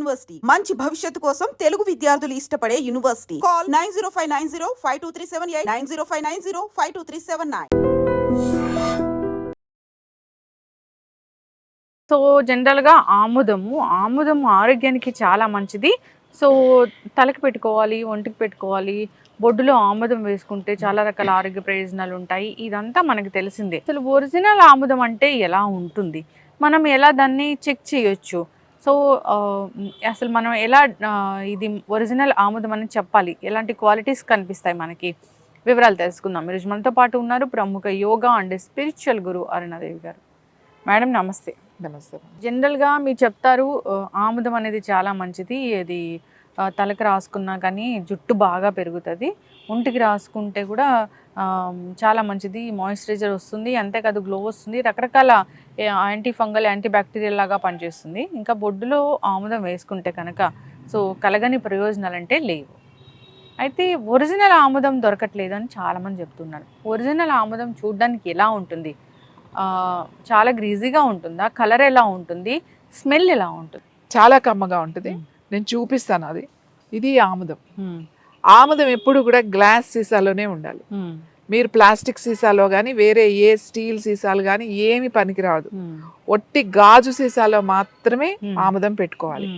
University మంచి భవిష్యత్తు కోసం తెలుగు విద్యార్థులు ఇష్టపడే యూనివర్సిటీ. కాల్ 9059052378 9059052379. సో జనరల్గా ఆముదము ఆరోగ్యానికి చాలా మంచిది. సో తలకి పెట్టుకోవాలి, ఒంటికి పెట్టుకోవాలి, బొడ్డులో ఆముదం వేసుకుంటే చాలా రకాల ఆరోగ్య ప్రయోజనాలు ఉంటాయి. ఇదంతా మనకు తెలిసిందే. అసలు ఒరిజినల్ ఆముదం అంటే ఎలా ఉంటుంది, మనం ఎలా దాన్ని చెక్ చేయొచ్చు, సో అసలు మనం ఎలా ఇది ఒరిజినల్ ఆముదం అని చెప్పాలి, ఎలాంటి క్వాలిటీస్ కనిపిస్తాయి మనకి, వివరాలు తెలుసుకుందాం. ఈరోజు మనతో పాటు ఉన్నారు ప్రముఖ యోగా అండ్ స్పిరిచువల్ గురు అరుణాదేవి గారు. మేడం నమస్తే. నమస్తే. జనరల్గా మీరు చెప్తారు ఆముదం అనేది చాలా మంచిది, అది తలకు రాసుకున్నా కానీ జుట్టు బాగా పెరుగుతుంది, ఒంటికి రాసుకుంటే కూడా చాలా మంచిది, మాయిశ్చరైజర్ వస్తుంది, అంతేకాదు గ్లో వస్తుంది, రకరకాల యాంటీ ఫంగల్ యాంటీ బ్యాక్టీరియల్ లాగా పనిచేస్తుంది. ఇంకా బొడ్డులో ఆముదం వేసుకుంటే కనుక సో కలగని ప్రయోజనాలు అంటే లేవు. అయితే ఒరిజినల్ ఆముదం దొరకట్లేదు అని చాలామంది చెప్తున్నారు. ఒరిజినల్ ఆముదం చూడడానికి ఎలా ఉంటుంది, చాలా గ్రీజీగా ఉంటుందా, కలర్ ఎలా ఉంటుంది, స్మెల్ ఎలా ఉంటుంది? చాలా కమ్మగా ఉంటుంది. నేను చూపిస్తాను. ఇది ఆముదం. ఆముదం ఎప్పుడు కూడా గ్లాస్ సీసాలోనే ఉండాలి. మీరు ప్లాస్టిక్ సీసాలో కానీ వేరే ఏ స్టీల్ సీసాలు కానీ ఏమి పనికిరాదు. ఒట్టి గాజు సీసాలో మాత్రమే ఆముదం పెట్టుకోవాలి.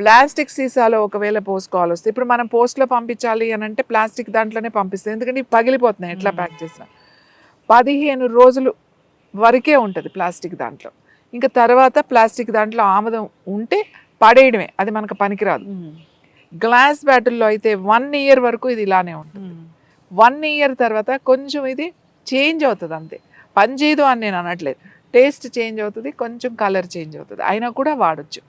ప్లాస్టిక్ సీసాలో ఒకవేళ పోసుకోవాలి వస్తే, ఇప్పుడు మనం పోస్ట్లో పంపించాలి అని అంటే ప్లాస్టిక్ దాంట్లోనే పంపిస్తాం, ఎందుకంటే ఇవి పగిలిపోతున్నాయి ఎట్లా ప్యాక్ చేసినా. 15 రోజులు వరకే ఉంటుంది ప్లాస్టిక్ దాంట్లో. ఇంకా తర్వాత ప్లాస్టిక్ దాంట్లో ఆముదం ఉంటే పడేయడమే, అది మనకు పనికిరాదు. గ్లాస్ బాటిల్లో అయితే 1 year వరకు ఇది ఇలానే ఉంటుంది. 1 year తర్వాత కొంచెం ఇది చేంజ్ అవుతుంది, అంతే. పనిచేయదు అని నేను అనట్లేదు, టేస్ట్ చేంజ్ అవుతుంది, కొంచెం కలర్ చేంజ్ అవుతుంది, అయినా కూడా వాడచ్చు.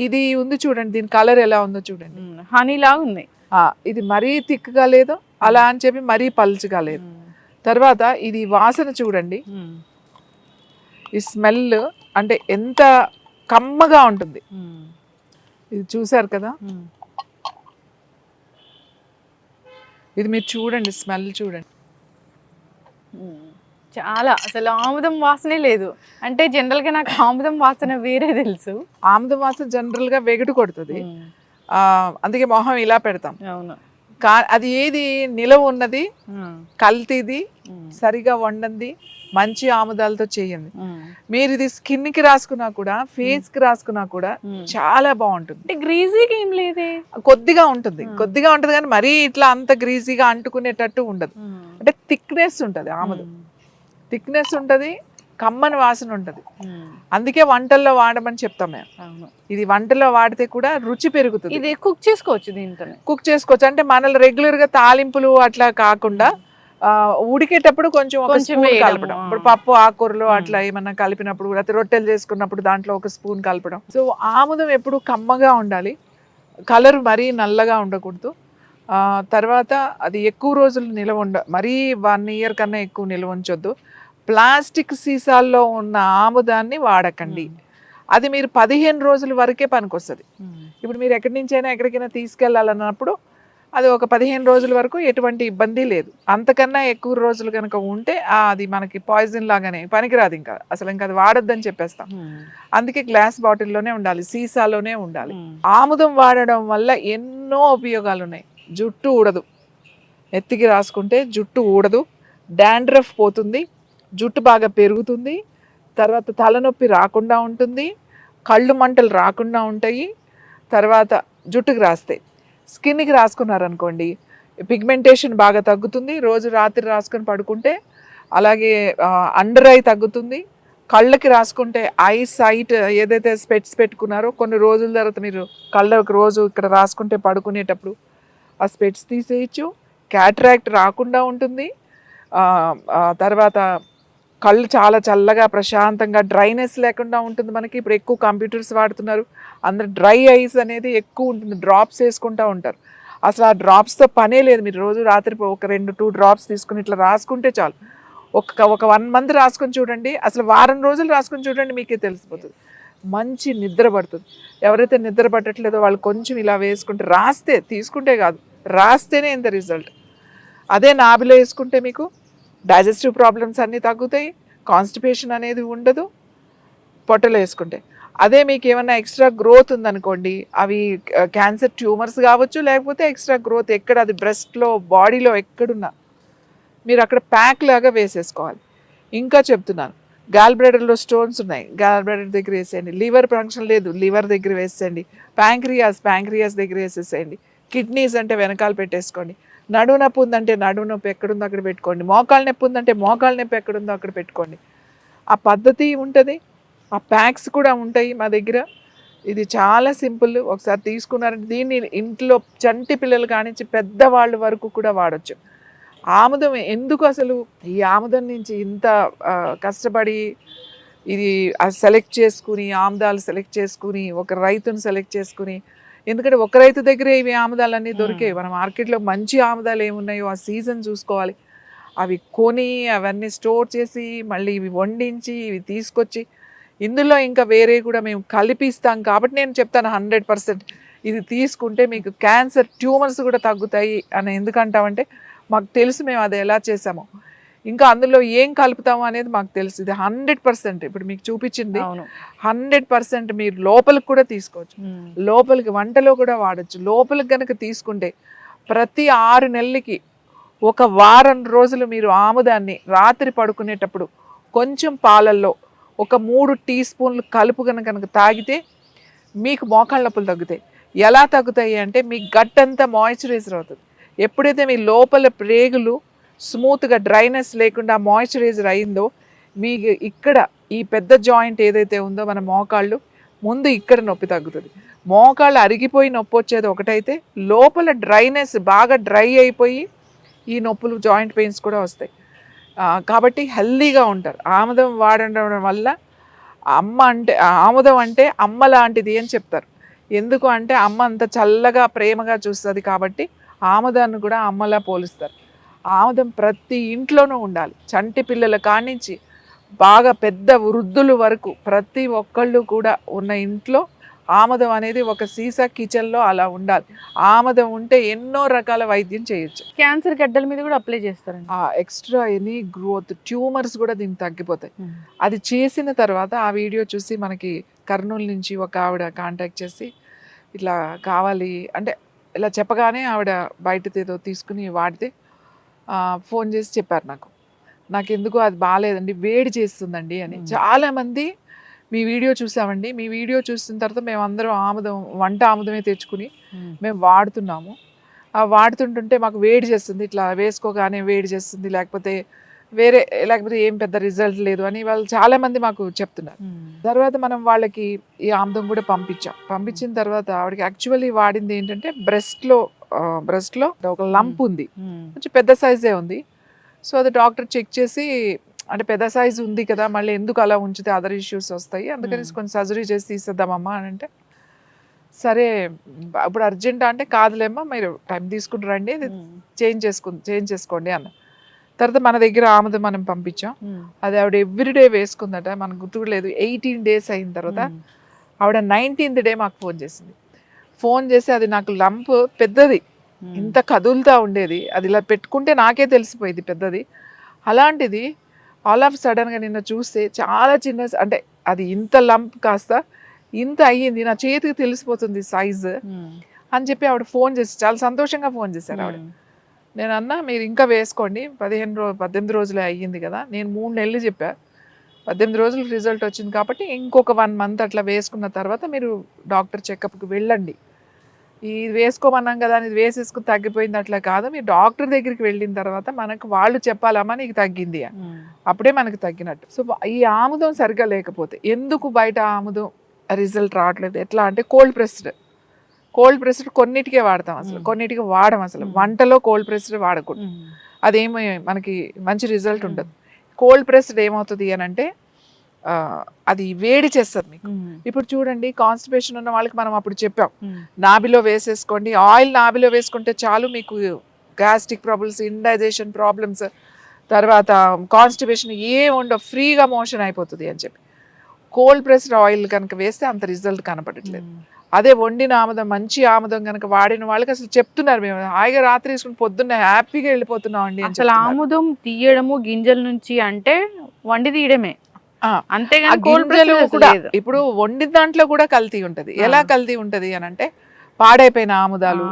ఇది ఉంది చూడండి, దీని కలర్ ఎలా ఉందో చూడండి, హనీలా ఉంది. ఇది మరీ థిక్గా లేదు, అలా అని చెప్పి మరీ పల్చగా లేదు. తర్వాత ఇది వాసన చూడండి, ఈ స్మెల్ అంటే ఎంత కమ్మగా ఉంటుంది. ఇది చూసారు కదా, ఇది మీరు చూడండి, స్మెల్ చూడండి, చాలా అసలు ఆముదం వాసనే లేదు. అంటే జనరల్గా నాకు ఆముదం వాసన వేరే తెలుసు. ఆముదం వాసన జనరల్గా వెగటు కొడుతుంది, అందుకే మొహం ఇలా పెడతాం. అవును. అది ఏది నిలవ ఉన్నది, కల్తీది, సరిగా వండంది, మంచి ఆముదాలతో చేయండి. మీరు ఇది స్కిన్ కి రాసుకున్నా కూడా, ఫేస్ కి రాసుకున్నా కూడా చాలా బాగుంటుంది. గ్రీజీగా ఏం లేదే, కొద్దిగా ఉంటుంది కానీ మరీ ఇట్లా అంత గ్రీజీగా అంటుకునేటట్టు ఉండదు. అంటే థిక్నెస్ ఉంటుంది, ఆముదం థిక్నెస్ ఉంటుంది, కమ్మని వాసన ఉంటుంది. అందుకే వంటల్లో వాడమని చెప్తాం మేము. ఇది వంటలో వాడితే కూడా రుచి పెరుగుతుంది. ఇది కుక్ చేసుకోవచ్చు, దీంతో కుక్ చేసుకోవచ్చు. అంటే మన రెగ్యులర్ గా తాలింపులు అట్లా కాకుండా ఉడికేటప్పుడు కొంచెం ఒక స్పూన్ కలపడం. ఇప్పుడు పప్పు ఆకుకూరలు అట్లా ఏమన్నా కలిపినప్పుడు, లేకపోతే రొట్టెలు చేసుకున్నప్పుడు దాంట్లో ఒక స్పూన్ కలపడం. సో ఆముదం ఎప్పుడు కమ్మగా ఉండాలి, కలర్ మరీ నల్లగా ఉండకూడదు. తర్వాత అది ఎక్కువ రోజులు నిల్వ మరీ 1 year కన్నా ఎక్కువ నిల్వ ఉంచొద్దు. ప్లాస్టిక్ సీసాల్లో ఉన్న ఆముదాన్ని వాడకండి, అది మీరు 15 రోజుల వరకే పనికొస్తుంది. ఇప్పుడు మీరు ఎక్కడి నుంచైనా ఎక్కడికైనా తీసుకెళ్ళాలన్నప్పుడు అది ఒక 15 రోజుల వరకు ఎటువంటి ఇబ్బంది లేదు. అంతకన్నా ఎక్కువ రోజులు కనుక ఉంటే అది మనకి పాయిజన్ లాగానే పనికిరాదు, ఇంకా అసలు ఇంకా అది వాడొద్దని చెప్పేస్తాం. అందుకే గ్లాస్ బాటిల్లోనే ఉండాలి, సీసాలోనే ఉండాలి. ఆముదం వాడడం వల్ల ఎన్నో ఉపయోగాలు ఉన్నాయి. జుట్టు ఊడదు, ఎత్తికి రాసుకుంటే జుట్టు ఊడదు, డాండ్రఫ్ పోతుంది, జుట్టు బాగా పెరుగుతుంది, తర్వాత తలనొప్పి రాకుండా ఉంటుంది, కళ్ళు మంటలు రాకుండా ఉంటాయి. తర్వాత జుట్టుకి రాస్తే, స్కిన్కి రాసుకున్నారనుకోండి పిగ్మెంటేషన్ బాగా తగ్గుతుంది, రోజు రాత్రి రాసుకొని పడుకుంటే. అలాగే అండర్ ఐ తగ్గుతుంది. కళ్ళకి రాసుకుంటే ఐ సైట్ ఏదైతే స్పెట్స్ పెట్టుకున్నారో కొన్ని రోజుల తర్వాత మీరు కళ్ళకి రోజు ఇక్కడ రాసుకుంటే పడుకునేటప్పుడు ఆ స్పెట్స్ తీసేయచ్చు, క్యాటరాక్ట్ రాకుండా ఉంటుంది. తర్వాత కళ్ళు చాలా చల్లగా ప్రశాంతంగా, డ్రైనెస్ లేకుండా ఉంటుంది మనకి. ఇప్పుడు ఎక్కువ కంప్యూటర్స్ వాడుతున్నారు, అందరు డ్రై ఐస్ అనేది ఎక్కువ ఉంటుంది, డ్రాప్స్ వేసుకుంటూ ఉంటారు. అసలు ఆ డ్రాప్స్తో పనే లేదు, మీరు రోజు రాత్రి ఒక 2-2 డ్రాప్స్ తీసుకుని ఇట్లా రాసుకుంటే చాలు. ఒక 1 month రాసుకొని చూడండి, అసలు వారం రోజులు రాసుకొని చూడండి, మీకే తెలిసిపోతుంది. మంచి నిద్ర పడుతుంది. ఎవరైతే నిద్ర పట్టట్లేదో వాళ్ళు కొంచెం ఇలా వేసుకుంటే, రాస్తే, తీసుకుంటే కాదు, రాస్తేనే ఇంత రిజల్ట్. అదే నాభిలో వేసుకుంటే మీకు డైజెస్టివ్ ప్రాబ్లమ్స్ అన్నీ తగ్గుతాయి, కాన్స్టిపేషన్ అనేది ఉండదు పొట్టలో వేసుకుంటే. అదే మీకు ఏమన్నా ఎక్స్ట్రా గ్రోత్ ఉందనుకోండి, అవి క్యాన్సర్ ట్యూమర్స్ కావచ్చు, లేకపోతే ఎక్స్ట్రా గ్రోత్ ఎక్కడ అది బ్రెస్ట్లో బాడీలో ఎక్కడున్నా మీరు అక్కడ ప్యాక్ లాగా వేసేసుకోవాలి. ఇంకా చెప్తున్నాను, గాల్ బ్లాడర్లో స్టోన్స్ ఉన్నాయి, గాల్ బ్లాడర్ దగ్గర వేసేయండి. లివర్ ఫంక్షన్ లేదు, లివర్ దగ్గర వేసేయండి. ప్యాంక్రియాస్ దగ్గర వేసేసేయండి. కిడ్నీస్ అంటే వెనకాల పెట్టేసుకోండి. నడుము నొప్పి ఉందంటే నడుము నొప్పి ఎక్కడుందో అక్కడ పెట్టుకోండి. మోకాళ్ళ నొప్పి ఉందంటే మోకాళ్ళ నొప్పి ఎక్కడుందో అక్కడ పెట్టుకోండి. ఆ పద్ధతి ఉంటుంది, ఆ ప్యాక్స్ కూడా ఉంటాయి మా దగ్గర. ఇది చాలా సింపుల్. ఒకసారి తీసుకున్నారంటే దీన్ని ఇంట్లో చంటి పిల్లలు కానించి పెద్దవాళ్ళ వరకు కూడా వాడచ్చు. ఆముదం ఎందుకు అసలు ఈ ఆముదం నుంచి ఇంత కష్టపడి ఇది సెలెక్ట్ చేసుకుని, ఆముదాలు సెలెక్ట్ చేసుకుని, ఒక రైతుని సెలెక్ట్ చేసుకుని, ఎందుకంటే ఒక రైతు దగ్గరే ఇవి ఆముదాలన్నీ దొరికాయి. మన మార్కెట్లో మంచి ఆముదాలు ఏమున్నాయో ఆ సీజన్ చూసుకోవాలి. అవి కొని అవన్నీ స్టోర్ చేసి మళ్ళీ ఇవి వండించి ఇవి తీసుకొచ్చి ఇందులో ఇంకా వేరే కూడా మేము కలిపిస్తాం. కాబట్టి నేను చెప్తాను 100% ఇది తీసుకుంటే మీకు క్యాన్సర్ ట్యూమర్స్ కూడా తగ్గుతాయి అని. ఎందుకంటామంటే మాకు తెలుసు మేము అది ఎలా చేసామో, ఇంకా అందులో ఏం కలుపుతాము అనేది మాకు తెలుసు. ఇది 100% ఇప్పుడు మీకు చూపించింది 100% మీరు లోపలికి కూడా తీసుకోవచ్చు, లోపలికి వంటలో కూడా వాడచ్చు. లోపలికి కనుక తీసుకుంటే ప్రతి 6 నెలలకి ఒక వారం రోజులు మీరు ఆముదాన్ని రాత్రి పడుకునేటప్పుడు కొంచెం పాలల్లో ఒక 3 టీ స్పూన్లు కలుపు కనుక తాగితే మీకు మోకాళ్ళ నొప్పులు తగ్గుతాయి. ఎలా తగ్గుతాయి అంటే మీ గట్ అంతా మాయిశ్చరైజర్ అవుతుంది. ఎప్పుడైతే మీ లోపల ప్రేగులు స్మూత్గా డ్రైనెస్ లేకుండా మాయిశ్చరైజర్ అయిందో మీకు ఇక్కడ ఈ పెద్ద జాయింట్ ఏదైతే ఉందో మన మోకాళ్ళు ముందు ఇక్కడ నొప్పి తగ్గుతుంది. మోకాళ్ళు అరిగిపోయి నొప్పి వచ్చేది ఒకటైతే, లోపల డ్రైనెస్ బాగా డ్రై అయిపోయి ఈ నొప్పులు జాయింట్ పెయిన్స్ కూడా వస్తాయి. కాబట్టి హెల్దీగా ఉంటారు. ఆముదం వాడడం వల్ల ఆముదం అంటే అమ్మ లాంటిది అని చెప్తారు. ఎందుకు అంటే అమ్మ అంత చల్లగా ప్రేమగా చూస్తుంది కాబట్టి ఆముదాన్ని కూడా అమ్మలా పోలుస్తారు. ఆముదం ప్రతి ఇంట్లోనూ ఉండాలి. చంటి పిల్లల కానించి బాగా పెద్ద వృద్ధుల వరకు ప్రతి ఒక్కళ్ళు కూడా ఉన్న ఇంట్లో ఆముదం అనేది ఒక సీసా కిచెన్లో అలా ఉండాలి. ఆముదం ఉంటే ఎన్నో రకాల వైద్యం చేయొచ్చు. క్యాన్సర్ గడ్డల మీద కూడా అప్లై చేస్తారండి. ఎక్స్ట్రా ఎనీ గ్రోత్ ట్యూమర్స్ కూడా దీనికి తగ్గిపోతాయి. అది చేసిన తర్వాత ఆ వీడియో చూసి మనకి కర్నూలు నుంచి ఒక ఆవిడ కాంటాక్ట్ చేసి ఇట్లా కావాలి అంటే ఇలా చెప్పగానే ఆవిడ బయటది ఏదో తీసుకుని వాడితే ఫోన్ చేసి చెప్పారు నాకు ఎందుకు అది బాగాలేదండి, వేడి చేస్తుందండి అని. చాలామంది మీ వీడియో చూసామండి, మీ వీడియో చూసిన తర్వాత మేము అందరం వంట ఆముదమే తెచ్చుకుని మేము వాడుతున్నాము. వాడుతుంటుంటే మాకు వేడి చేస్తుంది, ఇట్లా వేసుకోగానే వేడి చేస్తుంది, లేకపోతే ఏం పెద్ద రిజల్ట్ లేదు అని వాళ్ళు చాలామంది మాకు చెప్తున్నారు. తర్వాత మనం వాళ్ళకి ఈ ఆముదం కూడా పంపించిన తర్వాత ఆవిడకి యాక్చువల్లీ వాడింది ఏంటంటే బ్రెస్ట్లో ఒక లంప్ ఉంది, కొంచెం పెద్ద సైజే ఉంది. సో అది డాక్టర్ చెక్ చేసి అంటే పెద్ద సైజు ఉంది కదా, మళ్ళీ ఎందుకు అలా ఉంచితే అదర్ ఇష్యూస్ వస్తాయి, అందుకని కొంచెం సర్జరీ చేసి తీసేద్దామమ్మా అని అంటే, సరే ఇప్పుడు అర్జెంట్ అంటే కాదులేమ్మా మీరు టైం తీసుకుని రండి, చేంజ్ చేసుకోండి అన్న. తర్వాత మన దగ్గర ఆముదం మనం పంపించాం. అది ఆవిడ ఎవ్రీడే వేసుకుందట, మనకు గుర్తులేదు. 18 days అయిన తర్వాత ఆవిడ 19th day మాకు ఫోన్ చేసి అది నాకు లంప్ పెద్దది, ఇంత కదులుతూ ఉండేది, అది ఇలా పెట్టుకుంటే నాకే తెలిసిపోయింది పెద్దది. అలాంటిది ఆల్ ఆఫ్ సడన్గా నిన్న చూస్తే చాలా చిన్న, అంటే అది ఇంత లంప్ కాస్త ఇంత అయ్యింది, నా చేతికి తెలిసిపోతుంది సైజు అని చెప్పి ఆవిడ ఫోన్ చేసి చాలా సంతోషంగా ఫోన్ చేశారు ఆవిడ. నేను అన్నా మీరు ఇంకా వేసుకోండి, 18 రోజులే అయ్యింది కదా, నేను 3 నెలలు చెప్పా, 18 రోజులు రిజల్ట్ వచ్చింది కాబట్టి ఇంకొక 1 month అట్లా వేసుకున్న తర్వాత మీరు డాక్టర్ చెకప్కి వెళ్ళండి. ఇది వేసుకోమన్నాం కదా అని ఇది వేసేసుకుని తగ్గిపోయింది అట్లా కాదు, మీరు డాక్టర్ దగ్గరికి వెళ్ళిన తర్వాత మనకు వాళ్ళు చెప్పాలమ్మా నీకు తగ్గింది అని, అప్పుడే మనకు తగ్గినట్టు. సో ఈ ఆముదం సరిగ్గా లేకపోతే ఎందుకు బయట ఆముదం రిజల్ట్ రావట్లేదు, ఎట్లా అంటే కోల్డ్ ప్రెస్డ్ కొన్నిటికే వాడతాం, అసలు కొన్నిటికి వాడం, అసలు వంటలో కోల్డ్ ప్రెస్డ్ వాడకూడదు, అదేమో మనకి మంచి రిజల్ట్ ఉండదు. కోల్డ్ ప్రెస్డ్ ఏమవుతుంది అని అంటే అది వేడి చేస్తుంది మీకు. ఇప్పుడు చూడండి కాన్స్టిపేషన్ ఉన్న వాళ్ళకి మనం అప్పుడు చెప్పాం నాభిలో వేసేసుకోండి, ఆయిల్ నాభిలో వేసుకుంటే చాలు మీకు గ్యాస్ట్రిక్ ప్రాబ్లమ్స్, ఇండైజెషన్ ప్రాబ్లమ్స్, తర్వాత కాన్స్టిపేషన్ ఏం ఉండవు, ఫ్రీగా మోషన్ అయిపోతుంది అని చెప్పి. కోల్డ్ ప్రెస్డ్ ఆయిల్ కనుక వేస్తే అంత రిజల్ట్ కనపడట్లేదు. అదే వండిన ఆముదం, మంచి ఆముదం కనుక వాడిన వాళ్ళకి అసలు చెప్తున్నారు, మేము హాయిగా రాత్రి తీసుకుని పొద్దున్న హ్యాపీగా వెళ్ళిపోతున్నాం అండి. అసలు ఆముదం తీయడము గింజల నుంచి అంటే వండి తీయడమే, ఆ అంతేగాని కోల్డ్ గింజలు ప్రెస్ కూడా లేదు. ఇప్పుడు వండిన దాంట్లో కూడా కల్తీ ఉంటది. ఎలా కల్తీ ఉంటది అని అంటే పాడైపోయిన ఆముదాలు,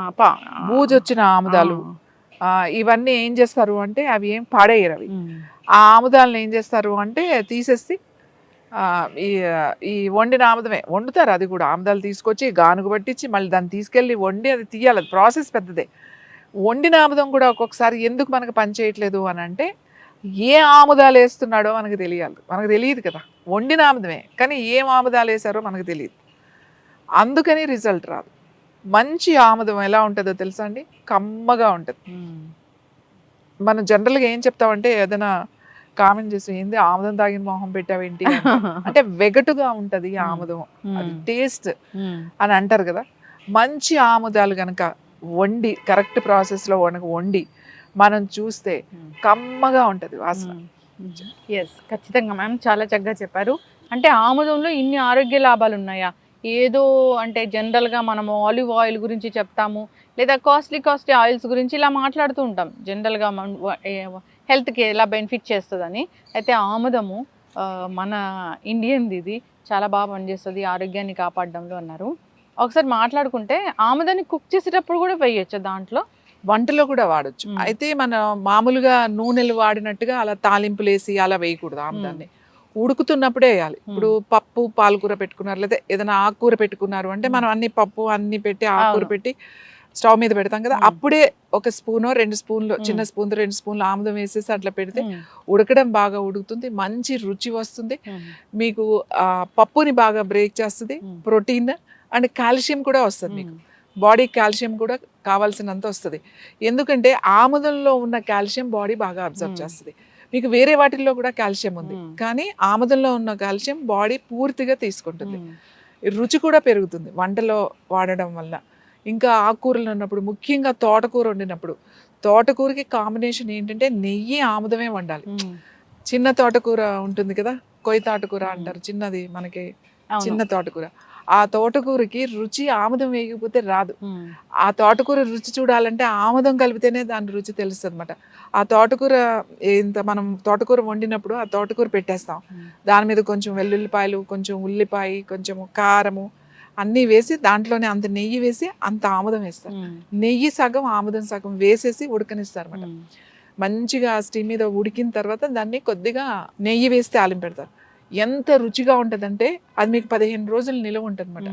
బూజొచ్చిన ఆముదాలు, ఇవన్నీ ఏం చేస్తారు అంటే అవి ఏం పాడేయరు. అవి ఆ ఆముదాలను ఏం చేస్తారు అంటే తీసేసి ఈ ఈ వండిన ఆముదమే వండుతారు. అది కూడా ఆముదాలు తీసుకొచ్చి గానుగు పట్టించి మళ్ళీ దాన్ని తీసుకెళ్ళి వండి అది తీయాలి. అది ప్రాసెస్ పెద్దదే. వండిన ఆముదం కూడా ఒక్కొక్కసారి ఎందుకు మనకు పని చేయట్లేదు అని అంటే ఏ ఆముదాలు వేస్తున్నాడో మనకు తెలియాలి. మనకు తెలియదు కదా, వండిన ఆముదమే కానీ ఏం ఆముదాలు వేసారో మనకు తెలియదు. అందుకని రిజల్ట్ రాదు. మంచి ఆముదం ఎలా ఉంటుందో తెలుసా అండి? కమ్మగా ఉంటుంది. మనం జనరల్గా ఏం చెప్తామంటే ఏదైనా కామెంట్ చేసి ఏంది ఆముదం తాగిన మొహం పెట్టావేంటి అంటే వెగటుగా ఉంటది ఆముదం, అది టేస్ట్ అని అంటారు కదా. మంచి ఆముదాలు కనుక వండి కరెక్ట్ ప్రాసెస్లో వండి మనం చూస్తే కమ్మగా ఉంటుంది వాసన. ఎస్, ఖచ్చితంగా మ్యామ్, చాలా చక్కగా చెప్పారు. అంటే ఆముదంలో ఇన్ని ఆరోగ్య లాభాలు ఉన్నాయా? ఏదో అంటే జనరల్గా మనము ఆలివ్ ఆయిల్ గురించి చెప్తాము, లేదా కాస్ట్లీ ఆయిల్స్ గురించి ఇలా మాట్లాడుతూ ఉంటాం జనరల్గా హెల్త్కి ఎలా బెనిఫిట్ చేస్తుందని. అయితే ఆముదము మన ఇండియన్ది, ఇది చాలా బాగా పనిచేస్తుంది ఆరోగ్యాన్ని కాపాడడంలో అన్నారు. ఒకసారి మాట్లాడుకుంటే ఆముదాన్ని కుక్ చేసేటప్పుడు కూడా వేయచ్చు దాంట్లో, వంటలో కూడా వాడచ్చు. అయితే మన మామూలుగా నూనెలు వాడినట్టుగా అలా తాలింపులు వేసి అలా వేయకూడదు. ఆముదాన్ని ఉడుకుతున్నప్పుడే వేయాలి. ఇప్పుడు పప్పు పాలకూర పెట్టుకున్నారు, లేదా ఏదైనా ఆకుకూర పెట్టుకున్నారు అంటే మనం అన్ని పప్పు అన్ని పెట్టి ఆకుకూర పెట్టి స్టవ్ మీద పెడతాం కదా, అప్పుడే ఒక స్పూనో 2 స్పూన్లు, చిన్న స్పూన్ 2 స్పూన్లు ఆముదం వేసేసి అట్లా పెడితే ఉడకడం బాగా ఉడుకుతుంది, మంచి రుచి వస్తుంది. మీకు పప్పుని బాగా బ్రేక్ చేస్తుంది, ప్రోటీన్ అండ్ కాల్షియం కూడా వస్తుంది. మీకు బాడీ కాల్షియం కూడా కావాల్సినంత వస్తుంది. ఎందుకంటే ఆముదంలో ఉన్న కాల్షియం బాడీ బాగా అబ్జర్వ్ చేస్తుంది. మీకు వేరే వాటిల్లో కూడా కాల్షియం ఉంది, కానీ ఆముదంలో ఉన్న కాల్షియం బాడీ పూర్తిగా తీసుకుంటుంది. రుచి కూడా పెరుగుతుంది వంటలో వాడడం వల్ల. ఇంకా ఆకుకూరలు ఉన్నప్పుడు, ముఖ్యంగా తోటకూర వండినప్పుడు, తోటకూరకి కాంబినేషన్ ఏంటంటే నెయ్యి ఆముదమే వండాలి. చిన్న తోటకూర ఉంటుంది కదా, కొయ్య తోటకూర అంటారు, చిన్నది మనకి చిన్న తోటకూర. ఆ తోటకూరకి రుచి ఆముదం వేయకపోతే రాదు. ఆ తోటకూర రుచి చూడాలంటే ఆముదం కలిపితేనే దాని రుచి తెలుస్తుంది అనమాట. ఆ తోటకూర మనం తోటకూర వండినప్పుడు ఆ తోటకూర పెట్టేస్తాం, దాని మీద కొంచెం వెల్లుల్లిపాయలు, కొంచెం ఉల్లిపాయ, కొంచెం కారము అన్నీ వేసి దాంట్లోనే అంత నెయ్యి వేసి అంత ఆముదం వేస్తారు. నెయ్యి సగం ఆముదం సగం వేసేసి ఉడకనిస్తారు అనమాట. మంచిగా స్టీమ్ మీద ఉడికిన తర్వాత దాన్ని కొద్దిగా నెయ్యి వేసి తాలింపు పెడతారు. ఎంత రుచిగా ఉంటుందంటే అది మీకు 15 రోజులు నిలువ ఉంటుంది అనమాట.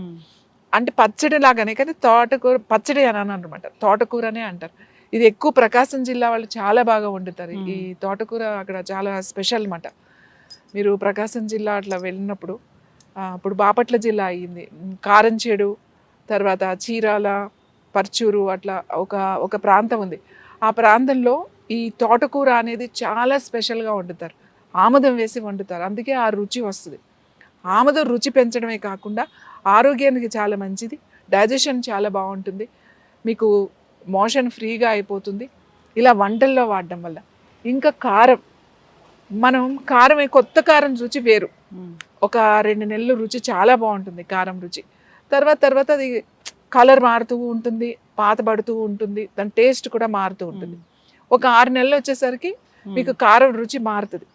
అంటే పచ్చడి లాగానే, కానీ తోటకూర పచ్చడి అని అనమాట, తోటకూరనే అంటారు. ఇది ఎక్కువ ప్రకాశం జిల్లా వాళ్ళు చాలా బాగా వండుతారు ఈ తోటకూర. అక్కడ చాలా స్పెషల్ అన్నమాట. మీరు ప్రకాశం జిల్లా అట్లా వెళ్ళినప్పుడు, ఇప్పుడు బాపట్ల జిల్లా అయ్యింది, కారంచేడు, తర్వాత చీరాల, పర్చూరు, అట్లా ఒక ప్రాంతం ఉంది. ఆ ప్రాంతంలో ఈ తోటకూర అనేది చాలా స్పెషల్గా వండుతారు, ఆముదం వేసి వండుతారు. అందుకే ఆ రుచి వస్తుంది. ఆముదం రుచి పెంచడమే కాకుండా ఆరోగ్యానికి చాలా మంచిది, డైజెషన్ చాలా బాగుంటుంది, మీకు మోషన్ ఫ్రీగా అయిపోతుంది ఇలా వంటల్లో వాడడం వల్ల. ఇంకా కారం, మనం కారం, కొత్త కారం రుచి వేరు. ఒక 2 నెలలు రుచి చాలా బాగుంటుంది కారం రుచి. తర్వాత అది కలర్ మారుతూ ఉంటుంది, పాతబడుతూ ఉంటుంది, దాని టేస్ట్ కూడా మారుతూ ఉంటుంది. ఒక 6 నెలలు వచ్చేసరికి మీకు కారం రుచి మారుతుంది.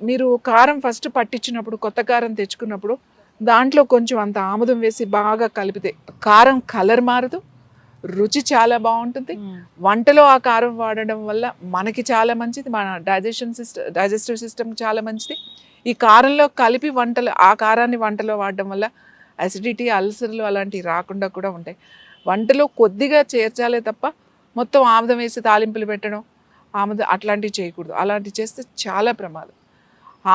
మీరు కారం ఫస్ట్ పట్టించినప్పుడు, కొత్త కారం తెచ్చుకున్నప్పుడు దాంట్లో కొంచెం అంత ఆముదం వేసి బాగా కలిపితే కారం కలర్ మారదు, రుచి చాలా బాగుంటుంది. వంటలో ఆ కారం వాడడం వల్ల మనకి చాలా మంచిది, మన డైజెస్టివ్ సిస్టమ్ చాలా మంచిది. ఈ కారంలో కలిపి ఆ కారాన్ని వంటలో వాడడం వల్ల అసిడిటీ, అల్సర్లు అలాంటివి రాకుండా కూడా ఉంటాయి. వంటలో కొద్దిగా చేర్చాలే తప్ప మొత్తం ఆముదం వేసి తాలింపులు పెట్టడం, ఆముదం అట్లాంటివి చేయకూడదు. అలాంటివి చేస్తే చాలా ప్రమాదం.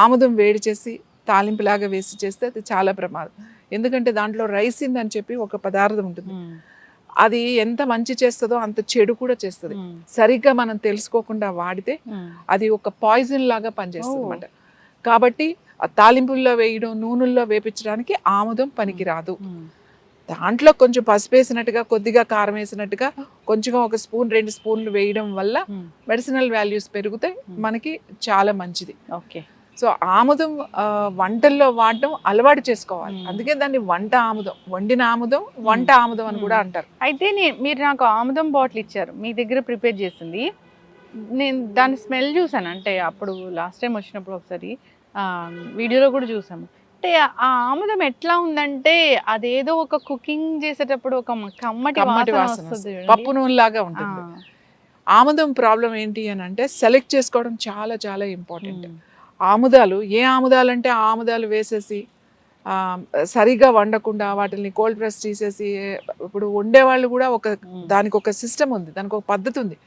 ఆముదం వేడి చేసి తాలింపులాగా వేసి చేస్తే అది చాలా ప్రమాదం. ఎందుకంటే దాంట్లో రైసిన్ అని చెప్పి ఒక పదార్థం ఉంటుంది, అది ఎంత మంచి చేస్తుందో అంత చెడు కూడా చేస్తుంది. సరిగ్గా మనం తెలుసుకోకుండా వాడితే అది ఒక పాయిజన్ లాగా పనిచేస్తుంది అన్నమాట. కాబట్టి తాలింపుల్లో వేయడం, నూనెల్లో వేపించడానికి ఆముదం పనికిరాదు. దాంట్లో కొంచెం పసుపు వేసినట్టుగా, కొద్దిగా కారం వేసినట్టుగా, కొంచెం 1 స్పూన్ 2 స్పూన్లు వేయడం వల్ల మెడిసినల్ వాల్యూస్ పెరుగుతాయి, మనకి చాలా మంచిది. ఓకే. సో ఆముదం వంటల్లో వాడడం అలవాటు చేసుకోవాలి. అందుకే దాన్ని వంట ఆముదం, వండిన ఆముదం, వంట ఆముదం అని కూడా అంటారు. అయితే మీరు నాకు ఆముదం బాటిల్ ఇచ్చారు, మీ దగ్గర ప్రిపేర్ చేసింది. నేను దాని స్మెల్ చూసాను, అంటే అప్పుడు లాస్ట్ టైం వచ్చినప్పుడు ఒకసారి వీడియోలో కూడా చూసాము. అంటే ఆ ఆముదం ఎట్లా ఉందంటే అదేదో ఒక కుకింగ్ చేసేటప్పుడు ఒక కమ్మటి కమ్మటి వాసన వాసన వస్తుంది వస్తుంది. పప్పు నూనె లాగా ఉంటుంది. ఆముదం ప్రాబ్లం ఏంటి అని అంటే సెలెక్ట్ చేసుకోవడం చాలా చాలా ఇంపార్టెంట్. ఆముదాలు ఏ ఆముదాలు అంటే ఆ ఆముదాలు వేసేసి సరిగా వండకుండా వాటిని కోల్డ్ ప్రెస్ తీసేసి ఇప్పుడు వండేవాళ్ళు కూడా దానికి ఒక సిస్టమ్ ఉంది, దానికి ఒక పద్ధతి ఉంది.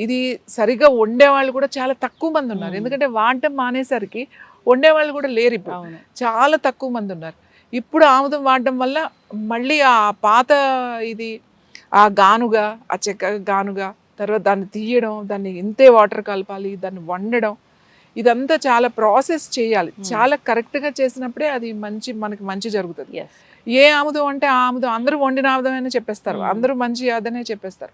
ఇది సరిగా వండేవాళ్ళు కూడా చాలా తక్కువ మంది ఉన్నారు. ఎందుకంటే వాడటం మానేసరికి వండేవాళ్ళు కూడా లేరు. ఇప్పుడు చాలా తక్కువ మంది ఉన్నారు. ఇప్పుడు ఆముదం వాడడం వల్ల మళ్ళీ ఆ పాత ఇది ఆ గానుగా, ఆ చెక్క గానుగా, తర్వాత దాన్ని తీయడం, దాన్ని ఇంతే వాటర్ కలపాలి, దాన్ని వండడం, ఇదంతా చాలా ప్రాసెస్ చేయాలి. చాలా కరెక్ట్గా చేసినప్పుడే అది మనకి మంచి జరుగుతుంది. ఏ ఆముదం అంటే ఆ ఆముదం అందరూ వండిన ఆముదం అని చెప్పేస్తారు, అందరూ మంచి అదనే చెప్పేస్తారు.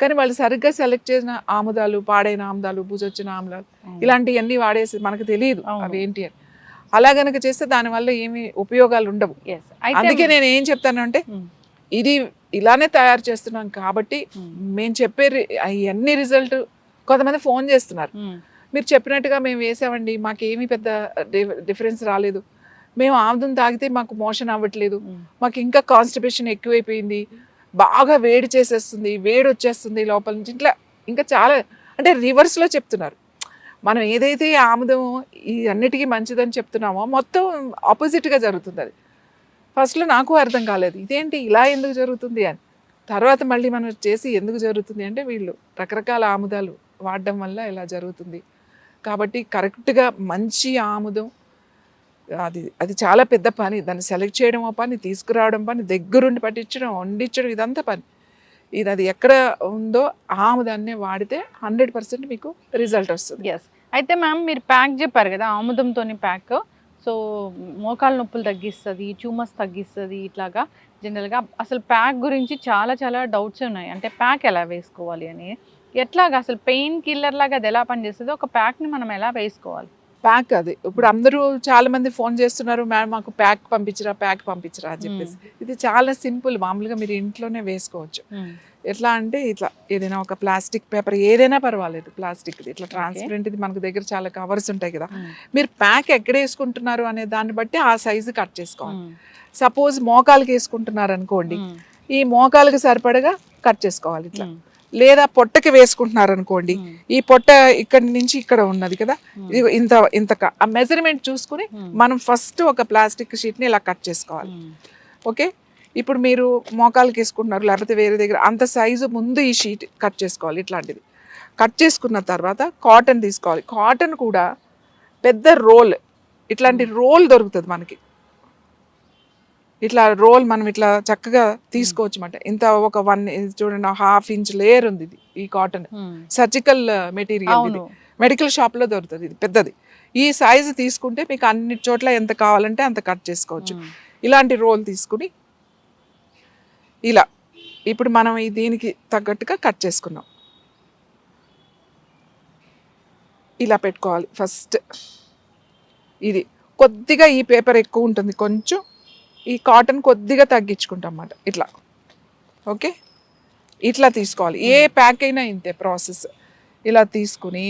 కానీ వాళ్ళు సరిగ్గా సెలెక్ట్ చేసిన ఆముదాలు, పాడైన ఆముదాలు, బూజొచ్చిన ఆముదాలు, ఇలాంటివన్నీ వాడేసి మనకు తెలియదు అవి ఏంటి అని. అలా గనక చేస్తే దానివల్ల ఏమి ఉపయోగాలు ఉండవు. అందుకే నేను ఏం చెప్తానంటే ఇది ఇలానే తయారు చేస్తున్నాం కాబట్టి మేము చెప్పే అన్ని రిజల్ట్ కొంతమంది ఫోన్ చేస్తున్నారు, మీరు చెప్పినట్టుగా మేము వేసామండి, మాకేమీ పెద్ద డిఫరెన్స్ రాలేదు, మేము ఆముదం తాగితే మాకు మోషన్ అవ్వట్లేదు, మాకు ఇంకా కాన్స్టిపేషన్ ఎక్కువైపోయింది, బాగా వేడి చేసేస్తుంది, వేడి వచ్చేస్తుంది లోపల నుంచి, ఇట్లా ఇంకా చాలా అంటే రివర్స్లో చెప్తున్నారు. మనం ఏదైతే ఆముదం ఈ అన్నిటికీ మంచిదని చెప్తున్నామో మొత్తం ఆపోజిట్గా జరుగుతుంది. అది ఫస్ట్లో నాకు అర్థం కాలేదు, ఇదేంటి ఇలా ఎందుకు జరుగుతుంది అని. తర్వాత మళ్ళీ మనం చేసి ఎందుకు జరుగుతుంది అంటే వీళ్ళు రకరకాల ఆముదాలు వాడడం వల్ల ఇలా జరుగుతుంది. కాబట్టి కరెక్ట్గా మంచి ఆముదం అది చాలా పెద్ద పని. దాన్ని సెలెక్ట్ చేయడం పని, తీసుకురావడం పని, దగ్గరుండి పట్టించడం, వండించడం, ఇదంతా పని. అది ఎక్కడ ఉందో ఆముదాన్నే వాడితే 100% మీకు రిజల్ట్ వస్తుంది. అయితే మ్యామ్ మీరు ప్యాక్ చెప్పారు కదా ఆముదంతోని ప్యాక్, సో మోకాలు నొప్పులు తగ్గిస్తుంది, ట్యూమర్స్ తగ్గిస్తుంది, ఇట్లాగా జనరల్గా అసలు ప్యాక్ గురించి చాలా చాలా డౌట్స్ ఉన్నాయి. అంటే ప్యాక్ ఎలా వేసుకోవాలి అని, ఎట్లాగా అసలు పెయిన్ కిల్లర్ లాగా అది ఎలా పనిచేస్తుంది, ఒక ప్యాక్ని మనం ఎలా వేసుకోవాలి? ప్యాక్ అది ఇప్పుడు అందరూ చాలా మంది ఫోన్ చేస్తున్నారు, మేడం మాకు ప్యాక్ పంపించరా అని చెప్పేసి. ఇది చాలా సింపుల్, మామూలుగా మీరు ఇంట్లోనే వేసుకోవచ్చు. ఎట్లా అంటే ఇట్లా ఏదైనా ఒక ప్లాస్టిక్ పేపర్ ఏదైనా పర్వాలేదు, ప్లాస్టిక్ ఇట్లా ట్రాన్స్పరెంట్ ఇది మనకు దగ్గర చాలా కవర్స్ ఉంటాయి కదా, మీరు ప్యాక్ ఎక్కడ వేసుకుంటున్నారు అనే దాన్ని బట్టి ఆ సైజు కట్ చేసుకోవాలి. సపోజ్ మోకాలకి వేసుకుంటున్నారు అనుకోండి, ఈ మోకాలకి సరిపడగా కట్ చేసుకోవాలి ఇట్లా. లేదా పొట్టకి వేసుకుంటున్నారు అనుకోండి, ఈ పొట్ట ఇక్కడ నుంచి ఇక్కడ ఉన్నది కదా, ఇది ఇంత ఆ మెజర్మెంట్ చూసుకుని మనం ఫస్ట్ ఒక ప్లాస్టిక్ షీట్ని ఇలా కట్ చేసుకోవాలి. ఓకే, ఇప్పుడు మీరు మోకాలకి వేసుకుంటున్నారు లేకపోతే వేరే దగ్గర అంత సైజు ముందు ఈ షీట్ కట్ చేసుకోవాలి. ఇట్లాంటిది కట్ చేసుకున్న తర్వాత కాటన్ తీసుకోవాలి. కాటన్ కూడా పెద్ద రోల్, ఇట్లాంటి రోల్ దొరుకుతుంది మనకి. ఇట్లా రోల్ మనం ఇట్లా చక్కగా తీసుకోవచ్చు అన్నమాట. ఇంత ఒక 1 చూడండి, 1/2 ఇంచ్ లేయర్ ఉంది ఇది. ఈ కాటన్ సర్జికల్ మెటీరియల్, ఇది మెడికల్ షాప్లో దొరుకుతుంది, ఇది పెద్దది. ఈ సైజు తీసుకుంటే మీకు అన్ని చోట్ల ఎంత కావాలంటే అంత కట్ చేసుకోవచ్చు. ఇలాంటి రోల్ తీసుకుని ఇలా ఇప్పుడు మనం దీనికి తగ్గట్టుగా కట్ చేసుకున్నాం. ఇలా పెట్టుకోవాలి ఫస్ట్. ఇది కొద్దిగా ఈ పేపర్ ఎక్కువ ఉంటుంది, కొంచెం ఈ కాటన్ కొద్దిగా తగ్గించుకుంటాం అన్నమాట ఇట్లా. ఓకే, ఇట్లా తీసుకోవాలి. ఏ ప్యాక్ అయినా ఇంతే ప్రాసెస్. ఇలా తీసుకుని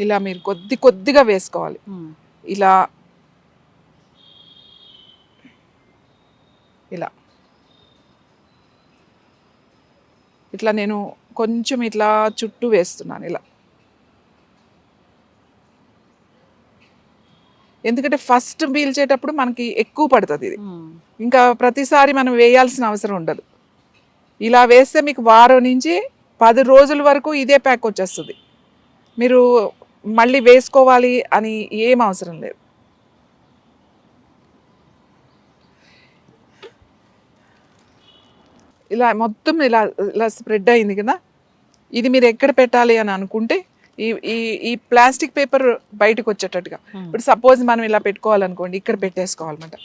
ఇలా మీరు కొద్దిగా వేసుకోవాలి. ఇలా ఇలా ఇట్లా నేను కొంచెం ఇట్లా చుట్టూ వేస్తున్నాను ఇలా. ఎందుకంటే ఫస్ట్ పీల్చేటప్పుడు మనకి ఎక్కువ పడుతుంది ఇది, ఇంకా ప్రతిసారి మనం వేయాల్సిన అవసరం ఉండదు. ఇలా వేస్తే మీకు వారం నుంచి 10 రోజుల వరకు ఇదే ప్యాక్ వచ్చేస్తుంది. మీరు మళ్ళీ వేసుకోవాలి అని ఏం అవసరం లేదు. ఇలా మొత్తం ఇలా స్ప్రెడ్ అయింది కదా, ఇది మీరు ఎక్కడ పెట్టాలి అని అనుకుంటే ఈ ప్లాస్టిక్ పేపర్ బయటకు వచ్చేటట్టుగా. ఇప్పుడు సపోజ్ మనం ఇలా పెట్టుకోవాలనుకోండి, ఇక్కడ పెట్టేసుకోవాలన్నమాట.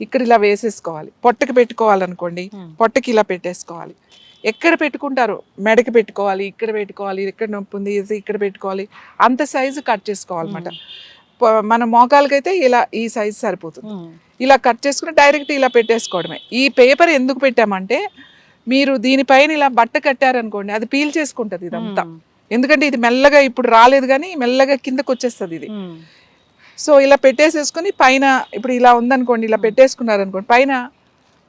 ఇక్కడ ఇలా వేసేసుకోవాలి. పొట్టకి పెట్టుకోవాలనుకోండి, పొట్టకి ఇలా పెట్టేసుకోవాలి. ఎక్కడ పెట్టుకుంటారు, మెడకి పెట్టుకోవాలి, ఇక్కడ పెట్టుకోవాలి, ఎక్కడ నొప్పి ఉంది ఇక్కడ పెట్టుకోవాలి, అంత సైజు కట్ చేసుకోవాలన్నమాట. మన మోకాలకైతే ఇలా ఈ సైజు సరిపోతుంది. ఇలా కట్ చేసుకుని డైరెక్ట్ ఇలా పెట్టేసుకోవడమే. ఈ పేపర్ ఎందుకు పెట్టామంటే మీరు దీనిపైన ఇలా బట్ట కట్టారనుకోండి, అది పీల్ చేసుకుంటది ఇదంతా. ఎందుకంటే ఇది మెల్లగా ఇప్పుడు రాలేదు కానీ మెల్లగా కిందకు వచ్చేస్తుంది ఇది. సో ఇలా పెట్టేసేసుకొని పైన ఇప్పుడు ఇలా ఉందనుకోండి, ఇలా పెట్టేసుకున్నారనుకోండి, పైన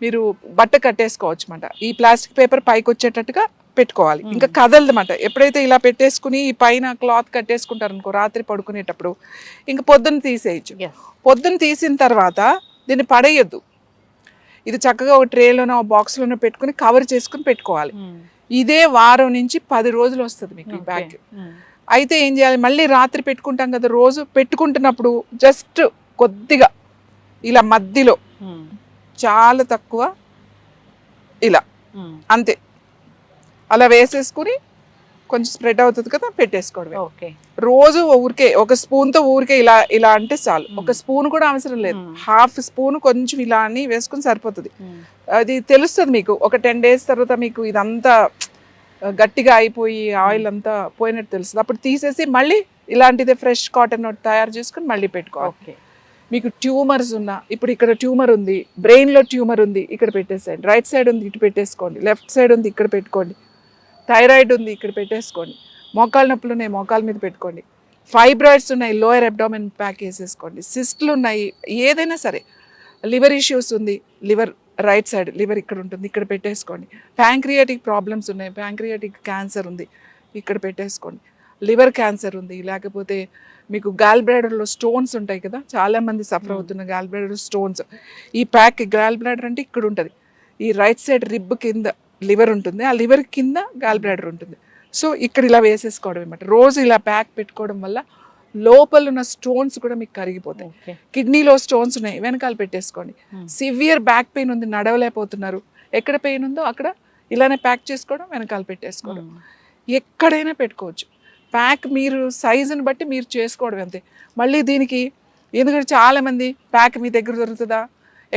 మీరు బట్ట కట్టేసుకోవచ్చు అన్నమాట. ఈ ప్లాస్టిక్ పేపర్ పైకి వచ్చేటట్టుగా పెట్టుకోవాలి, ఇంకా కదలదన్నమాట. ఎప్పుడైతే ఇలా పెట్టేసుకుని ఈ పైన క్లాత్ కట్టేసుకుంటారనుకో రాత్రి పడుకునేటప్పుడు, ఇంకా పొద్దున్న తీసేయచ్చు. పొద్దున్న తీసిన తర్వాత దీన్ని పడేయద్దు, ఇది చక్కగా ఒక ట్రేలోనో బాక్స్లోనో పెట్టుకుని కవర్ చేసుకుని పెట్టుకోవాలి. ఇదే వారం నుంచి 10 రోజులు వస్తుంది మీకు ఈ బ్యాగ్. అయితే ఏం చేయాలి, మళ్ళీ రాత్రి పెట్టుకుంటాం కదా, రోజు పెట్టుకుంటున్నప్పుడు జస్ట్ కొద్దిగా ఇలా మధ్యలో చాలా తక్కువ ఇలా అంతే అలా వేసేసుకుని కొంచెం స్ప్రెడ్ అవుతుంది కదా, పెట్టేసుకోవడమే. రోజు ఊరికే ఒక స్పూన్తో ఊరికే ఇలా ఇలా అంటే చాలు. ఒక స్పూన్ కూడా అవసరం లేదు, హాఫ్ స్పూన్ కొంచెం ఇలా అని వేసుకుని సరిపోతుంది. అది తెలుస్తుంది మీకు ఒక 10 days తర్వాత మీకు ఇదంతా గట్టిగా అయిపోయి ఆయిల్ అంతా పోయినట్టు తెలుస్తుంది. అప్పుడు తీసేసి మళ్ళీ ఇలాంటిదే ఫ్రెష్ కాటన్ తయారు చేసుకుని మళ్ళీ పెట్టుకోవాలి. మీకు ట్యూమర్స్ ఉన్నా, ఇప్పుడు ఇక్కడ ట్యూమర్ ఉంది, బ్రెయిన్లో ట్యూమర్ ఉంది, ఇక్కడ పెట్టేసేయండి. రైట్ సైడ్ ఉంది, ఇటు పెట్టేసుకోండి. లెఫ్ట్ సైడ్ ఉంది, ఇక్కడ పెట్టుకోండి. థైరాయిడ్ ఉంది, ఇక్కడ పెట్టేసుకోండి. మోకాలు నొప్పులు ఉన్నాయి, మోకాల మీద పెట్టుకోండి. ఫైబ్రాయిడ్స్ ఉన్నాయి, లోయర్ అబ్డామిన్ ప్యాక్ వేసేసుకోండి. సిస్ట్లు ఉన్నాయి, ఏదైనా సరే. లివర్ ఇష్యూస్ ఉంది, లివర్ రైట్ సైడ్ లివర్ ఇక్కడ ఉంటుంది, ఇక్కడ పెట్టేసుకోండి. ప్యాంక్రియాటిక్ ప్రాబ్లమ్స్ ఉన్నాయి, ప్యాంక్రియాటిక్ క్యాన్సర్ ఉంది, ఇక్కడ పెట్టేసుకోండి. లివర్ క్యాన్సర్ ఉంది, లేకపోతే మీకు గాల్ బ్లాడర్లో స్టోన్స్ ఉంటాయి కదా, చాలామంది సఫర్ అవుతున్న గాల్ బ్లాడర్ స్టోన్స్. ఈ ప్యాక్ గాల్ బ్లాడర్ అంటే ఇక్కడ ఉంటుంది, ఈ రైట్ సైడ్ రిబ్ కింద లివర్ ఉంటుంది, ఆ లివర్ కింద గాల్ బ్లాడర్ ఉంటుంది. సో ఇక్కడ ఇలా వేసేసుకోవడం అనమాట. రోజు ఇలా ప్యాక్ పెట్టుకోవడం వల్ల లోపల ఉన్న స్టోన్స్ కూడా మీకు కరిగిపోతాయి. కిడ్నీలో స్టోన్స్ ఉన్నాయి, వెనకాల పెట్టేసుకోండి. సివియర్ బ్యాక్ పెయిన్ ఉంది, నడవలేకపోతున్నారు, ఎక్కడ పెయిన్ ఉందో అక్కడ ఇలానే ప్యాక్ చేసుకోవడం, వెనకాల పెట్టేసుకోవడం. ఎక్కడైనా పెట్టుకోవచ్చు. ప్యాక్ మీరు సైజుని బట్టి మీరు చేసుకోవడం అంతే. మళ్ళీ దీనికి ఎందుకంటే చాలామంది ప్యాక్ మీ దగ్గర దొరుకుతుందా,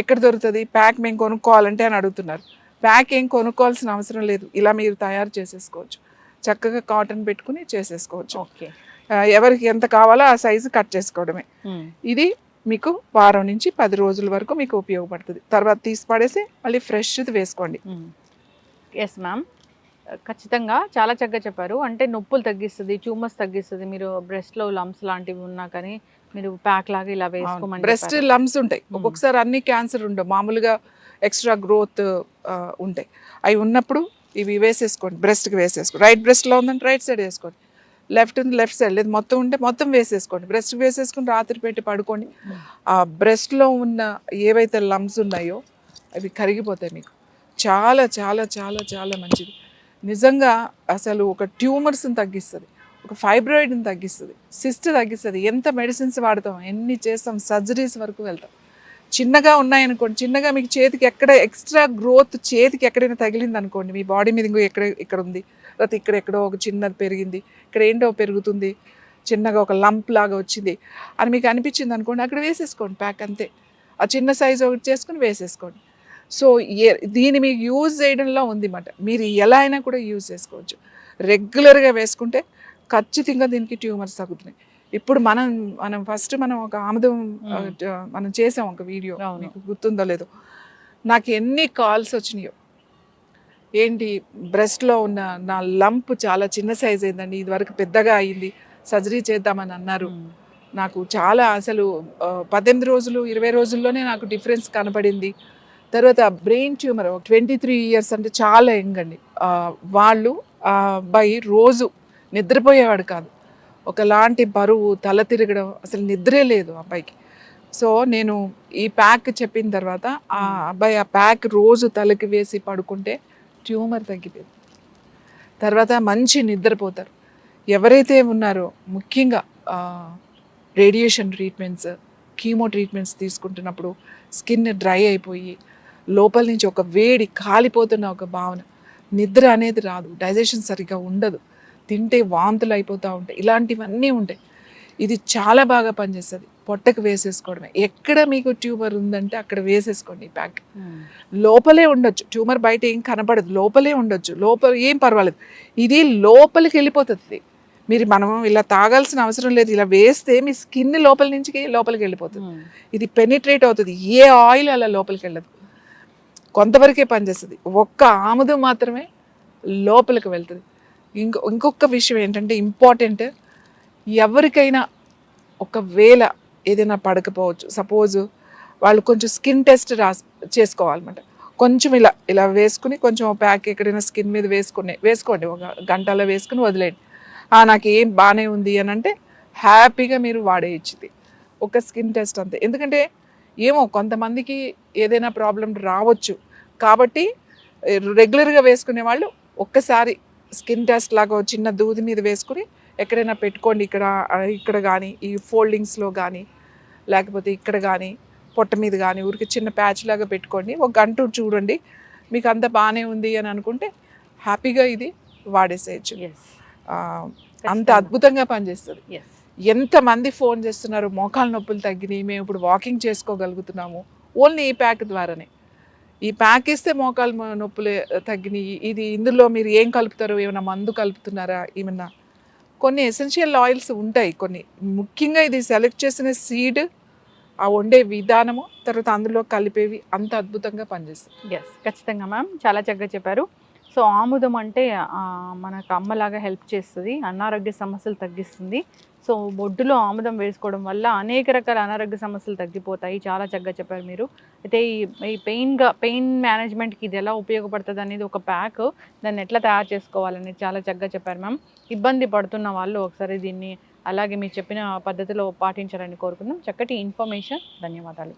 ఎక్కడ దొరుకుతుంది, ప్యాక్ మేము కొనుక్కోవాలంటే అని అడుగుతున్నారు. ప్యాక్ ఏం కొనుక్కోవాల్సిన అవసరం లేదు, ఇలా మీరు తయారు చేసేసుకోవచ్చు. చక్కగా కాటన్ పెట్టుకుని చేసేసుకోవచ్చు. ఎవరికి ఎంత కావాలో ఆ సైజు కట్ చేసుకోవడమే. ఇది మీకు వారం నుంచి 10 రోజుల వరకు మీకు ఉపయోగపడుతుంది. తర్వాత తీసి పడేసి మళ్ళీ ఫ్రెష్ది వేసుకోండి. ఎస్ మ్యామ్, ఖచ్చితంగా చాలా చక్కగా చెప్పారు. అంటే నొప్పులు తగ్గిస్తుంది, ట్యూమర్స్ తగ్గిస్తుంది. మీరు బ్రెస్ట్లో లమ్స్ లాంటివి ఉన్నా కానీ మీరు ప్యాక్ లాగా ఇలా వేసుకోమని. బ్రెస్ట్ లమ్స్ ఉంటాయి, ఒక్కొక్కసారి అన్ని క్యాన్సర్ ఉండవు, మామూలుగా ఎక్స్ట్రా గ్రోత్ ఉంటాయి. అవి ఉన్నప్పుడు ఇవి వేసేసుకోండి, బ్రెస్ట్కి వేసేసుకోండి. రైట్ బ్రెస్ట్లో ఉందంటే రైట్ సైడ్ వేసుకోండి, లెఫ్ట్ ఉంది లెఫ్ట్ సైడ్, లేదు మొత్తం ఉంటే మొత్తం వేసేసుకోండి. బ్రెస్ట్కి వేసేసుకుని రాత్రి పెట్టి పడుకోండి. ఆ బ్రెస్ట్లో ఉన్న ఏవైతే లమ్స్ ఉన్నాయో అవి కరిగిపోతాయి. మీకు చాలా చాలా చాలా చాలా మంచిది నిజంగా. అసలు ఒక ట్యూమర్స్ని తగ్గిస్తుంది, ఒక ఫైబ్రాయిడ్ని తగ్గిస్తుంది, సిస్ట్ తగ్గిస్తుంది. ఎంత మెడిసిన్స్ వాడతాం, ఎన్ని చేస్తాం, సర్జరీస్ వరకు వెళ్తాం. చిన్నగా ఉన్నాయనుకోండి, చిన్నగా మీకు చేతికి ఎక్కడ ఎక్స్ట్రా గ్రోత్ చేతికి ఎక్కడైనా తగిలింది అనుకోండి, మీ బాడీ మీద ఇంకో ఇక్కడ ఉంది, లేకపోతే ఇక్కడ ఎక్కడో ఒక చిన్నది పెరిగింది, ఇక్కడ ఏంటో పెరుగుతుంది, చిన్నగా ఒక లంప్ లాగా వచ్చింది అని మీకు అనిపించింది అనుకోండి, అక్కడ వేసేసుకోండి ప్యాక్ అంతే. ఆ చిన్న సైజు ఒకటి చేసుకుని వేసేసుకోండి. సో దీన్ని మీకు యూజ్ చేయడంలో ఉంది అన్నమాట. మీరు ఎలా అయినా కూడా యూజ్ చేసుకోవచ్చు. రెగ్యులర్గా వేసుకుంటే ఖచ్చితంగా దీనికి ట్యూమర్స్ తగ్గుతున్నాయి. ఇప్పుడు మనం ఫస్ట్ ఒక ఆముదం మనం చేసాం ఒక వీడియో, మీకు గుర్తుందో లేదో. నాకు ఎన్ని కాల్స్ వచ్చినాయో, ఏంటి బ్రెస్ట్లో ఉన్న నా లంప్ చాలా చిన్న సైజ్ అయిందండి, ఇది వరకు పెద్దగా అయింది, సర్జరీ చేద్దామని అన్నారు. నాకు చాలా అసలు 18 రోజులు 20 రోజుల్లోనే నాకు డిఫరెన్స్ కనపడింది. తర్వాత బ్రెయిన్ ట్యూమర్ 23 years అంటే చాలా యంగ్ అండి. వాళ్ళు ఆ అబ్బాయి రోజు నిద్రపోయేవాడు కాదు, ఒకలాంటి బరువు, తల తిరగడం, అసలు నిద్రే లేదు అబ్బాయికి. సో నేను ఈ ప్యాక్ చెప్పిన తర్వాత ఆ అబ్బాయి ఆ ప్యాక్ రోజు తలకి వేసి పడుకుంటే ట్యూమర్ తగ్గిపోయింది. తర్వాత మంచి నిద్రపోతారు. ఎవరైతే ఉన్నారో ముఖ్యంగా రేడియేషన్ ట్రీట్మెంట్స్, కీమో ట్రీట్మెంట్స్ తీసుకుంటున్నప్పుడు స్కిన్ డ్రై అయిపోయి లోపల నుంచి ఒక వేడి కాలిపోతున్న ఒక భావన, నిద్ర అనేది రాదు, డైజెషన్ సరిగ్గా ఉండదు, తింటే వాంతులు అయిపోతూ ఉంటాయి, ఇలాంటివన్నీ ఉంటాయి. ఇది చాలా బాగా పనిచేస్తుంది. పొట్టకు వేసేసుకోవడమే. ఎక్కడ మీకు ట్యూమర్ ఉందంటే అక్కడ వేసేసుకోండి ఈ ప్యాక్. లోపలే ఉండొచ్చు ట్యూమర్, బయట ఏం కనపడదు, లోపలే ఉండొచ్చు, లోపల ఏం పర్వాలేదు. ఇది లోపలికి వెళ్ళిపోతుంది. మనం ఇలా తాగాల్సిన అవసరం లేదు, ఇలా వేస్తే మీ స్కిన్ లోపల నుంచి లోపలికి వెళ్ళిపోతుంది. ఇది పెనిట్రేట్ అవుతుంది, ఏ ఆయిల్ అలా లోపలికి వెళ్ళదు. కొంతవరకే పనిచేస్తుంది. ఒక్క ఆముదం మాత్రమే లోపలికి వెళ్తుంది. ఇంకొక విషయం ఏంటంటే ఇంపార్టెంట్, ఎవరికైనా ఒకవేళ ఏదైనా పడకపోవచ్చు, సపోజ్ వాళ్ళు కొంచెం స్కిన్ టెస్ట్ చేసుకోవాలన్నమాట. కొంచెం ఇలా ఇలా వేసుకుని కొంచెం ప్యాక్ ఎక్కడైనా స్కిన్ మీద వేసుకోండి, ఒక గంటలో వేసుకుని వదిలేయండి. నాకు ఏం బాగానే ఉంది అని అంటే హ్యాపీగా మీరు వాడేయచ్చుది. ఒక స్కిన్ టెస్ట్ అంతే. ఎందుకంటే ఏమో కొంతమందికి ఏదైనా ప్రాబ్లం రావచ్చు కాబట్టి రెగ్యులర్గా వేసుకునే వాళ్ళు ఒక్కసారి స్కిన్ టెస్ట్ లాగా చిన్న దూది మీద వేసుకుని ఎక్కడైనా పెట్టుకోండి. ఇక్కడ కానీ ఈ ఫోల్డింగ్స్లో కానీ లేకపోతే ఇక్కడ కానీ పొట్ట మీద కానీ ఊరికి చిన్న ప్యాచ్ లాగా పెట్టుకోండి. ఒక గంట చూడండి, మీకు అంత బాగానే ఉంది అని అనుకుంటే హ్యాపీగా ఇది వాడేసేయచ్చు. అంత అద్భుతంగా పనిచేస్తుంది. ఎంతమంది ఫోన్ చేస్తున్నారు, మోకాలు నొప్పులు తగ్గినాయి, మేము ఇప్పుడు వాకింగ్ చేసుకోగలుగుతున్నాము ఓన్లీ ఈ ప్యాక్ ద్వారానే. ఈ ప్యాక్ ఇస్తే మోకాలు నొప్పులు తగ్గినాయి. ఇందులో మీరు ఏం కలుపుతారు, ఏమైనా మందు కలుపుతున్నారా, ఏమన్నా కొన్ని ఎసెన్షియల్ ఆయిల్స్ ఉంటాయి కొన్ని. ముఖ్యంగా ఇది సెలెక్ట్ చేసిన సీడ్, ఆ వండే విధానము, తర్వాత అందులో కలిపేవి అంత అద్భుతంగా పనిచేస్తుంది. ఖచ్చితంగా మ్యామ్, చాలా చక్కగా చెప్పారు. సో ఆముదం అంటే మనకు అమ్మలాగా హెల్ప్ చేస్తుంది, అనారోగ్య సమస్యలు తగ్గిస్తుంది. సో బొడ్డులో ఆముదం వేసుకోవడం వల్ల అనేక రకాల అనారోగ్య సమస్యలు తగ్గిపోతాయి. చాలా చక్కగా చెప్పారు మీరు. అయితే ఈ పెయిన్ మేనేజ్మెంట్కి ఇది ఎలా ఉపయోగపడుతుంది అనేది ఒక ప్యాక్, దాన్ని ఎట్లా తయారు చేసుకోవాలని చాలా చక్కగా చెప్పారు మ్యామ్. ఇబ్బంది పడుతున్న వాళ్ళు ఒకసారి దీన్ని అలాగే మీరు చెప్పిన పద్ధతిలో పాటించాలని కోరుకుందాం. చక్కటి ఇన్ఫర్మేషన్, ధన్యవాదాలు.